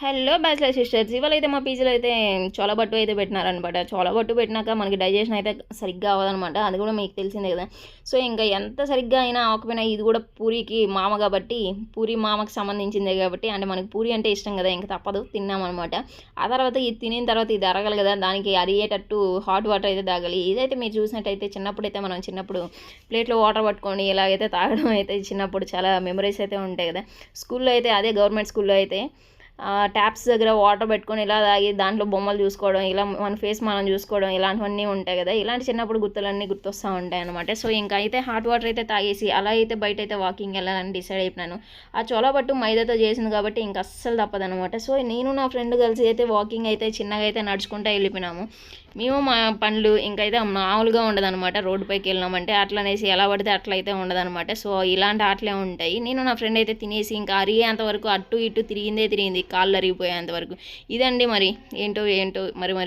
Hello bachelor sisters, ఇవాళ అయితే మా పీజీలో అయితే చోలబట్టు అయితే పెట్టినారనమాట. చోలబట్టు పెట్టినాక మనకి డైజెషన్ అయితే సరిగ్గా అవ్వదనమాట. అది కూడా మీకు తెలిసిందే కదా. సో ఇంకా ఎంత సరిగ్గా అయినా అవ్వకపోయినా ఇది కూడా పూరికి మామ కాబట్టి, పూరి మామకి సంబంధించిందే కాబట్టి, అంటే మనకి పూరి అంటే ఇష్టం కదా, ఇంకా తప్పదు తిన్నామన్నమాట. ఆ తర్వాత ఇది తినిన తర్వాత ఇది అరగాలి కదా, దానికి అరిగేటట్టు హాట్ వాటర్ అయితే తాగాలి. ఇదైతే మీరు చూసినట్టయితే చిన్నప్పుడైతే మనం చిన్నప్పుడు ప్లేట్లో వాటర్ పట్టుకొని ఇలాగైతే తాగడం అయితే చిన్నప్పుడు చాలా మెమరీస్ అయితే ఉంటాయి కదా. స్కూల్లో అయితే అదే గవర్నమెంట్ స్కూల్లో అయితే ట్యాప్స్ దగ్గర వాటర్ పెట్టుకొని ఇలా తాగి దాంట్లో బొమ్మలు చూసుకోవడం, ఇలా మన ఫేస్ మనం చూసుకోవడం, ఇలాంటివన్నీ ఉంటాయి కదా. ఇలాంటి చిన్నప్పుడు గుర్తులన్నీ గుర్తొస్తూ ఉంటాయి అనమాట. సో ఇంకా అయితే హాట్ వాటర్ అయితే తాగేసి అలా అయితే బయట అయితే వాకింగ్ వెళ్ళాలని డిసైడ్ అయిపోయినాను. ఆ చోలబట్టు మైదాతో చేసింది కాబట్టి ఇంకా అస్సలు తప్పదనమాట. సో నేను నా ఫ్రెండ్ కలిసి అయితే వాకింగ్ అయితే చిన్నగా అయితే నడుచుకుంటూ వెళ్ళిపోయినాము. మేము మా పనులు ఇంకైతే మామూలుగా ఉండదనమాట. రోడ్డుపైకి వెళ్ళినామంటే అట్లనేసి ఎలా పడితే అట్లా అయితే ఉండదనమాట. సో ఇలాంటి ఆటలే ఉంటాయి. నేను నా ఫ్రెండ్ అయితే తినేసి ఇంకా అరిగేంత వరకు అటు ఇటు తిరిగింది, కాళ్ళు అరిగిపోయేంత వరకు. ఇదండి మరి ఏంటో మరి మరి